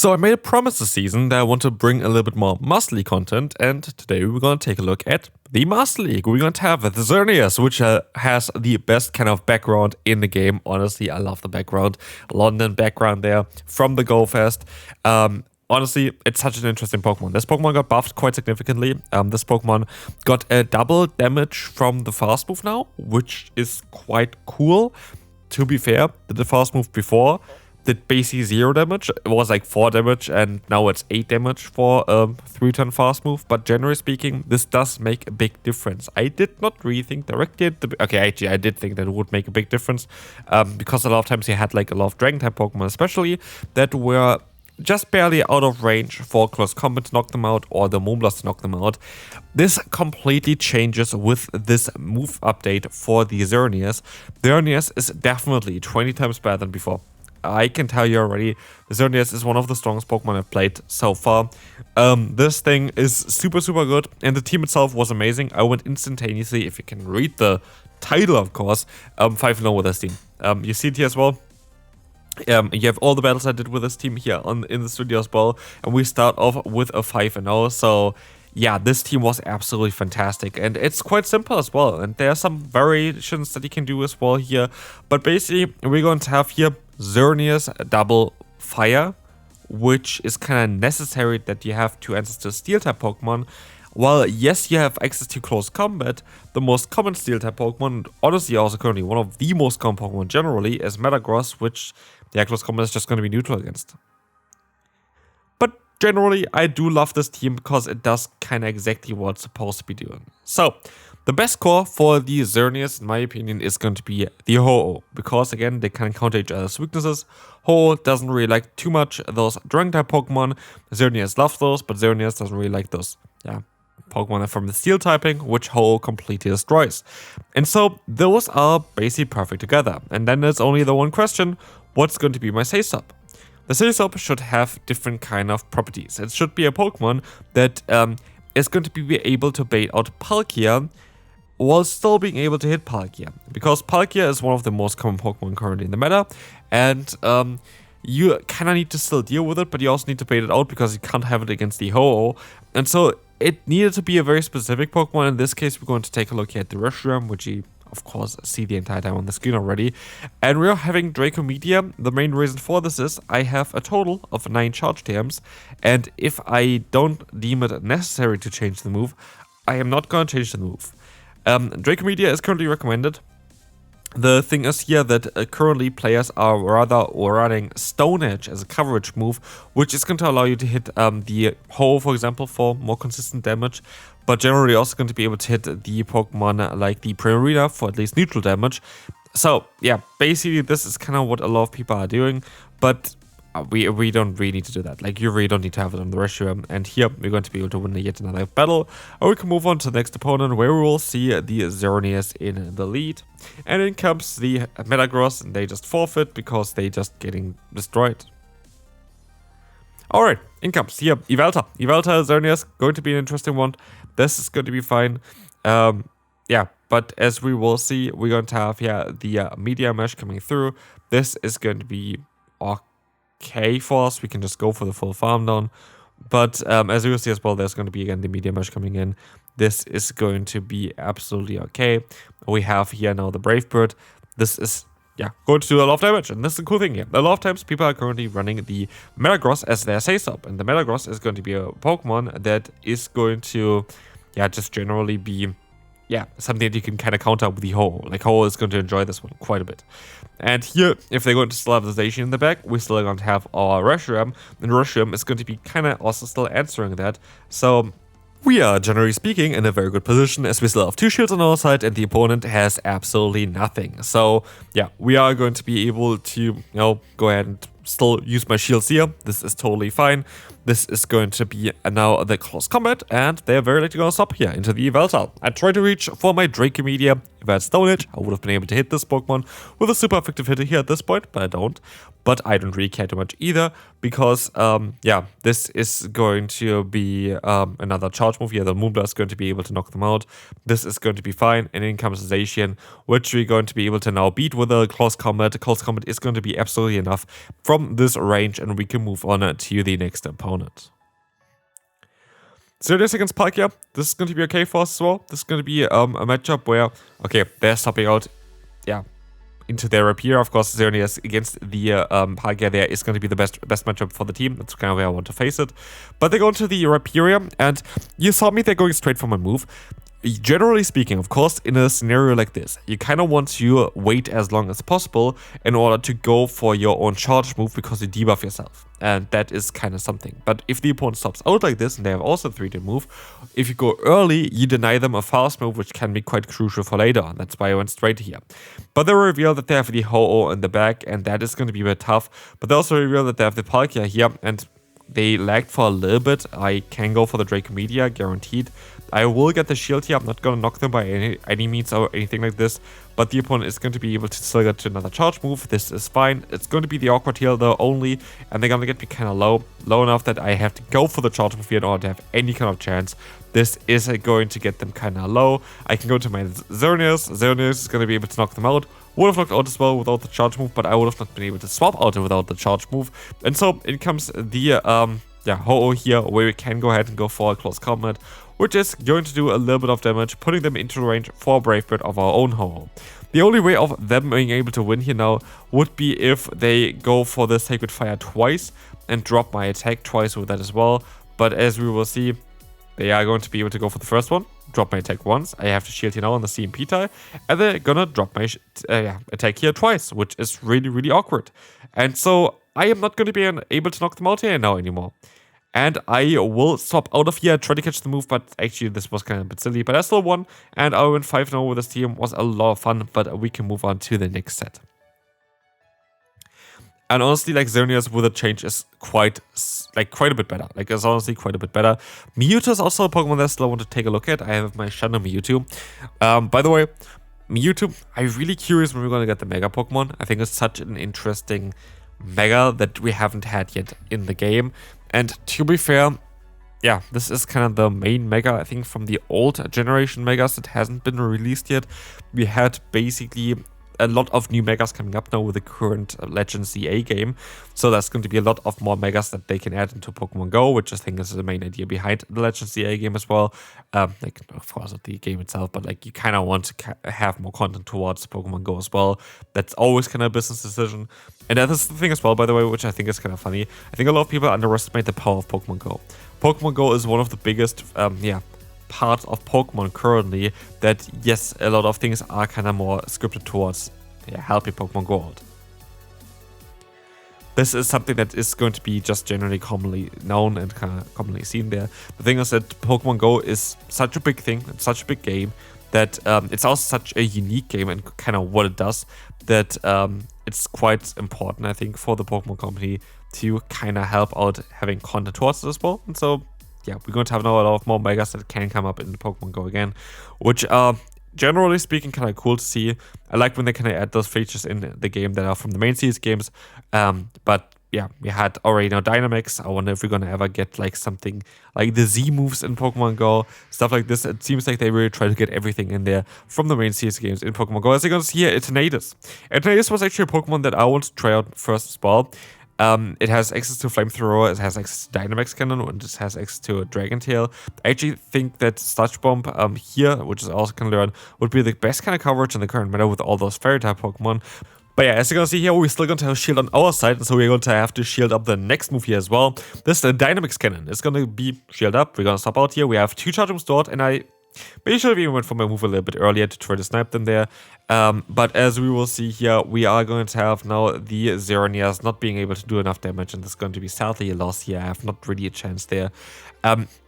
So I made a promise this season that I want to bring a little bit more Master League content, and today we're going to take a look at the Master League. We're going to have the Xerneas, which has the best kind of background in the game. Honestly, I love the background. London background there from the Go Fest. Honestly, it's such an interesting Pokemon. This Pokemon got buffed quite significantly. This Pokemon got a double damage from the fast move now, which is quite cool. To be fair, the fast move before did basically 0 damage. It was like 4 damage, and now it's 8 damage for 3-turn fast move. But generally speaking, this does make a big difference. I did not really think directly. Okay, actually, I did think that it would make a big difference because a lot of times you had like a lot of Dragon type Pokemon, especially that were just barely out of range for close combat to knock them out or the Moonblast to knock them out. This completely changes with this move update for the Xerneas. The Xerneas is definitely 20 times better than before. I can tell you already, the Xerneas is one of the strongest Pokemon I've played so far. This thing is super good, and the team itself was amazing. I went instantaneously, if you can read the title of course, 5-0 with this team. You see it here as well. You have all the battles I did with this team here in the studio as well, and we start off with a 5-0. So yeah, this team was absolutely fantastic, and it's quite simple as well, and there are some variations that you can do as well here. But basically, we're going to have here Xerneas double fire, which is kind of necessary that you have 2 Ancestor Steel type Pokemon. While yes, you have access to close combat, the most common Steel type Pokemon, honestly also currently one of the most common Pokemon generally, is Metagross, which the close combat is just going to be neutral against. But generally, I do love this team because it does kind of exactly what it's supposed to be doing. So, the best core for the Xerneas, in my opinion, is going to be the Ho-Oh, because again, they can counter each other's weaknesses. Ho-Oh doesn't really like too much those Dragon type Pokemon. Xerneas loves those, but Xerneas doesn't really like those. Yeah. Pokemon from the Steel typing, which Ho-Oh completely destroys. And so those are basically perfect together. And then there's only the one question, what's going to be my Say-Sub? The Say-Sub should have different kind of properties. It should be a Pokemon that is going to be able to bait out Palkia while still being able to hit Palkia. Because Palkia is one of the most common Pokemon currently in the meta, and you kind of need to still deal with it, but you also need to bait it out because you can't have it against the Ho-Oh. And so it needed to be a very specific Pokemon. In this case, we're going to take a look at the Reshiram, which you, of course, see the entire time on the screen already. And we're having Draco Meteor. The main reason for this is I have a total of 9 charge terms, and if I don't deem it necessary to change the move, I am not going to change the move. Draco Meteor is currently recommended. The thing is here that currently players are rather running Stone Edge as a coverage move, which is going to allow you to hit the Ho, for example, for more consistent damage, but generally also going to be able to hit the Pokemon like the Primarina for at least neutral damage. So yeah, basically this is kind of what a lot of people are doing, but we don't really need to do that. Like, you really don't need to have it on the Reshiram. And here we're going to be able to win yet another battle, or we can move on to the next opponent, where we will see the Xerneas in the lead. And in comes the Metagross, and they just forfeit because they just getting destroyed. Alright, in comes here Yveltal. Yveltal Xerneas, going to be an interesting one. This is going to be fine. Yeah, but as we will see, we're going to have here the Media Mesh coming through. This is going to be okay for us. We can just go for the full farm down. But as you will see as well, there's going to be again the Media Mesh coming in. This is going to be absolutely okay. We have here now the Brave Bird. This is going to do a lot of damage, and this is the cool thing here. A lot of times people are currently running the Metagross as their Say-Sub, and the Metagross is going to be a Pokemon that is going to just generally be something that you can kind of counter with the Ho. Like, Ho is going to enjoy this one quite a bit. And here, if they're going to still have the station in the back, we're still going to have our Reshiram, and Reshiram is going to be kind of also still answering that. So we are, generally speaking, in a very good position, as we still have 2 shields on our side, and the opponent has absolutely nothing. So yeah, we are going to be able to, go ahead and still use my shields here. This is totally fine. this is going to be now the close combat, and they're very likely going to stop here into the Yveltal. I tried to reach for my Dracomedia. If I had Stone Edge, I would have been able to hit this Pokemon with a super effective hitter here at this point, but I don't. But I don't really care too much either, because, yeah, this is going to be another charge move here. The Moonblast is going to be able to knock them out. This is going to be fine, and in comes Xerneasin, which we're going to be able to now beat with a close combat. Close combat is going to be absolutely enough from this range, and we can move on to the next opponent. Xerneas against Palkia. This is going to be okay for us as well. This is going to be a matchup where, okay, they're stopping out, yeah, into their Rapier. Of course, Xerneas against the Palkia there is going to be the best matchup for the team. That's kind of where I want to face it. But they go into the Rapier, and you saw me, they're going straight for my move. Generally speaking, of course, in a scenario like this, you kind of want to wait as long as possible in order to go for your own charge move because you debuff yourself. And that is kind of something. But if the opponent stops out like this and they have also a 3D move, if you go early, you deny them a fast move, which can be quite crucial for later on. That's why I went straight here. But they reveal that they have the Ho-Oh in the back, and that is going to be a bit tough. But they also reveal that they have the Palkia here, and they lagged for a little bit. I can go for the Dracomedia, guaranteed. I will get the shield here. I'm not going to knock them by any means or anything like this. But the opponent is going to be able to still get to another charge move. This is fine. It's going to be the awkward heal though only. And they're going to get me kind of low enough that I have to go for the charge move here in order to have any kind of chance. This is going to get them kind of low. I can go to my Xerneas. Xerneas is going to be able to knock them out. Would have knocked out as well without the charge move, but I would have not been able to swap out without the charge move. And so in comes the Ho-Oh here, where we can go ahead and go for a close combat, which is going to do a little bit of damage, putting them into range for a Brave Bird of our own Ho-Oh. The only way of them being able to win here now would be if they go for the Sacred Fire twice and drop my attack twice with that as well. But as we will see, they are going to be able to go for the first one, drop my attack once. I have to shield here now on the CMP tile, and they're gonna drop my attack here twice, which is really, really awkward. And so I am not going to be able to knock them out here now anymore. And I will swap out of here, try to catch the move, but actually this was kind of a bit silly. But I still won, and I went 5-0 with this team. Was a lot of fun, but we can move on to the next set. And honestly, like, Xerneas with a change is quite a bit better. Like, it's honestly quite a bit better. Mewtwo is also a Pokemon that I still want to take a look at. I have my Shadow Mewtwo. By the way, Mewtwo, I'm really curious when we're going to get the Mega Pokemon. I think it's such an interesting Mega that we haven't had yet in the game. And to be fair, yeah, this is kind of the main Mega, I think, from the old generation Megas that hasn't been released yet. We had basically a lot of new Megas coming up now with the current Legends CA game. So there's going to be a lot of more Megas that they can add into Pokemon Go, which I think is the main idea behind the Legends CA game as well. Like, of course, not the game itself, but like, you kind of want to have more content towards Pokemon Go as well. That's always kind of a business decision. And that is the thing as well, by the way, which I think is kind of funny. I think a lot of people underestimate the power of Pokemon Go. Pokemon Go is one of the biggest, part of Pokemon currently that, yes, a lot of things are kind of more scripted towards helping Pokemon go out. This is something that is going to be just generally commonly known and kind of commonly seen there. The thing is that Pokemon Go is such a big thing, it's such a big game, that it's also such a unique game and kind of what it does, that it's quite important, I think, for the Pokemon company to kind of help out having content towards it as well. And so, yeah, we're going to have now a lot of more Megas that can come up in Pokemon Go again, which are generally speaking kind of cool to see. I like when they kind of add those features in the game that are from the main series games. But yeah, we had already now Dynamax. I wonder if we're going to ever get like something like the Z moves in Pokemon Go, stuff like this. It seems like they really try to get everything in there from the main series games in Pokemon Go. As you're going to see here, Eternatus. Eternatus was actually a Pokemon that I want to try out first as well. It has access to Flamethrower, it has access to Dynamax Cannon, and it has access to a Dragon Tail. I actually think that Sludge Bomb here, which is also can learn, would be the best kind of coverage in the current meta with all those Fairy-type Pokemon. But yeah, as you're going to see here, we're still going to have a shield on our side, and so we're going to have to shield up the next move here as well. This is the Dynamax Cannon. It's going to be shield up. We're going to stop out here. We have 2 charge moves stored, and I maybe should have even went for my move a little bit earlier to try to snipe them there. But as we will see here, we are going to have now the Xerneas not being able to do enough damage, and it's going to be sadly a loss here. I have not really a chance there.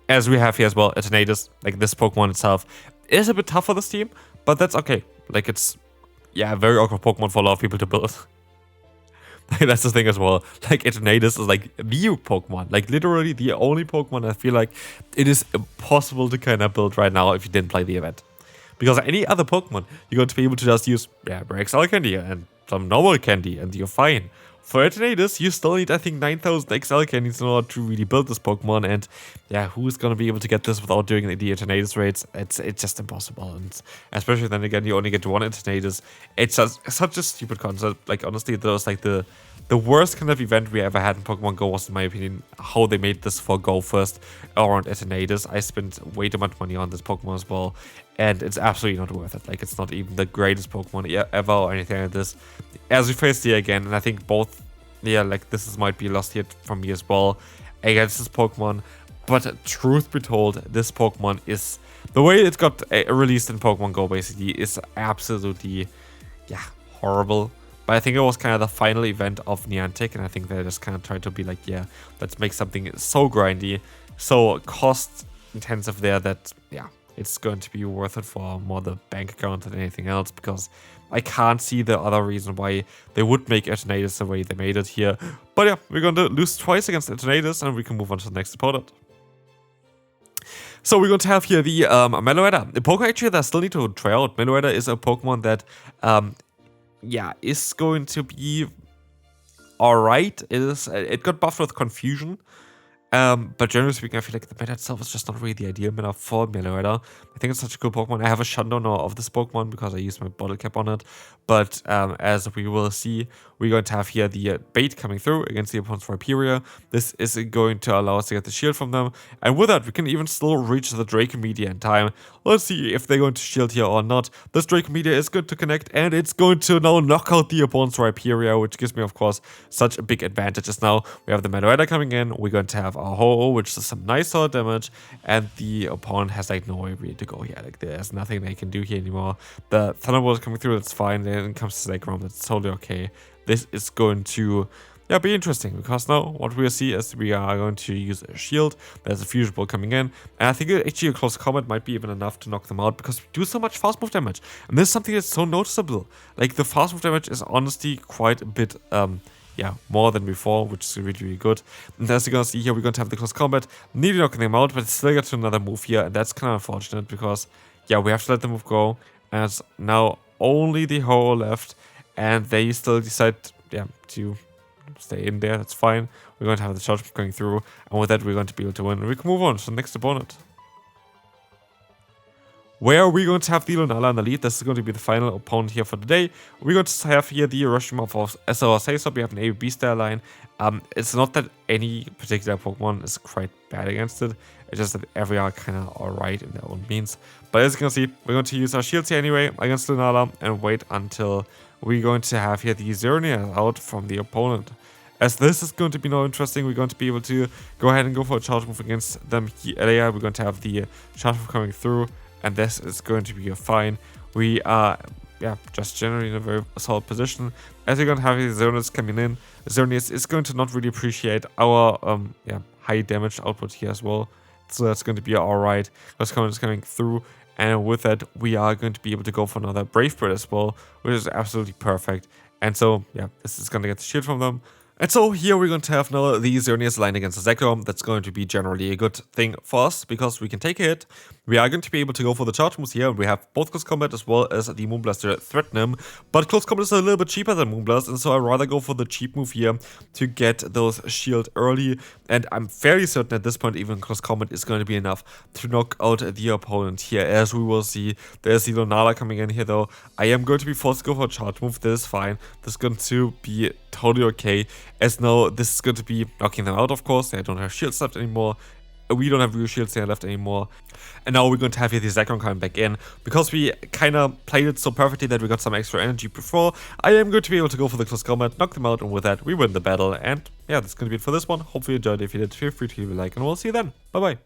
As we have here as well, Eternatus, like this Pokemon itself, is a bit tough for this team, but that's okay. Like, it's, yeah, a very awkward Pokemon for a lot of people to build. That's the thing as well. Like Eternatus is like the Pokemon, like literally the only Pokemon I feel like it is impossible to kind of build right now if you didn't play the event. Because any other Pokemon, you're going to be able to just use rare XL candy and some normal candy and you're fine. For Eternatus, you still need, I think, 9,000 XL candies in order to really build this Pokemon. And yeah, who's going to be able to get this without doing the Eternatus raids? It's just impossible. And especially then again, you only get one Eternatus. It's just such a stupid concept. Like, honestly, that was like the worst kind of event we ever had in Pokemon Go was, in my opinion, how they made this for Go first around Eternatus. I spent way too much money on this Pokemon as well. And it's absolutely not worth it. Like, it's not even the greatest Pokemon ever or anything like this. As we faced here again, and I think both, like this might be a lost hit from me as well against this Pokemon. But truth be told, this Pokemon is, the way it got released in Pokemon Go basically is absolutely, horrible. But I think it was kind of the final event of Niantic, and I think they just kind of tried to be like, let's make something so grindy, so cost intensive there that, it's going to be worth it for more the bank account than anything else, because I can't see the other reason why they would make Eternatus the way they made it here. But we're going to lose twice against Eternatus, and we can move on to the next opponent. So we're going to have here the Meloetta. The Pokemon actually that I still need to try out. Meloetta is a Pokemon that, is going to be alright. It got buffed with Confusion. But generally speaking, I feel like the meta itself is just not really the ideal meta for Meloetta. I think it's such a cool Pokemon. I have a shutdown of this Pokemon because I used my bottle cap on it. But as we will see, we're going to have here the bait coming through against the opponent's Rhyperior. This is going to allow us to get the shield from them. And with that, we can even still reach the Dracomedia in time. Let's see if they're going to shield here or not. This Dracomedia is going to connect, and it's going to now knock out the opponent's Rhyperior, which gives me, of course, such a big advantages now. We have the Meloetta coming in. We're going to have our Ho-Oh, which is some nice sword damage, and the opponent has like no way really to go here. Like, there's nothing they can do here anymore. The Thunderbolt is coming through, that's fine. Then it comes to Snake Realm, that's totally okay. This is going to be interesting, because now what we'll see is we are going to use a shield. There's a Fusion Ball coming in, and I think actually a close combat might be even enough to knock them out, because we do so much fast move damage, and this is something that's so noticeable. Like, the fast move damage is honestly quite a bit more than before, which is really, really good. And as you're gonna see here, we're going to have the close combat, nearly knocking them out, but still get to another move here, and that's kind of unfortunate, because we have to let the move go, and it's now only the Ho-Oh left, and they still decide to stay in there. That's fine. We're going to have the charge move going through, and with that we're going to be able to win, and we can move on to the next opponent, where we're going to have the Lunala in the lead. This is going to be the final opponent here for the day. We're going to have here the Hiroshima of our say-so. We have an ABB style line. It's not that any particular Pokemon is quite bad against it. It's just that every are kind of alright in their own means. But as you can see, we're going to use our shields here anyway against Lunala and wait until we're going to have here the Xerneas out from the opponent. As this is going to be now interesting, we're going to be able to go ahead and go for a charge move against them here. We're going to have the charge move coming through, and this is going to be a fine. We are just generally in a very solid position. As we're going to have the Xerneas coming in, Xerneas is going to not really appreciate our high damage output here as well. So that's going to be alright. This comment is coming through, and with that we are going to be able to go for another Brave Bird as well, which is absolutely perfect. And so this is going to get the shield from them. And so here we're going to have now the Xerneas line against the Zekrom. That's going to be generally a good thing for us, because we can take a hit. We are going to be able to go for the charge moves here. We have both Close Combat as well as the Moonblast to threaten him. But Close Combat is a little bit cheaper than Moonblast, and so I'd rather go for the cheap move here to get those shield early. And I'm fairly certain at this point even Close Combat is going to be enough to knock out the opponent here. As we will see, there's the Lunala coming in here though. I am going to be forced to go for a charge move. This is fine. This is going to be totally okay. As now, this is going to be knocking them out, of course. They don't have shields left anymore. We don't have real shields here left anymore. And now we're going to have here the Zekrom coming back in. Because we kind of played it so perfectly that we got some extra energy before, I am going to be able to go for the close combat, knock them out, and with that, we win the battle. And that's going to be it for this one. Hopefully you enjoyed it. If you did, feel free to leave a like, and we'll see you then. Bye-bye.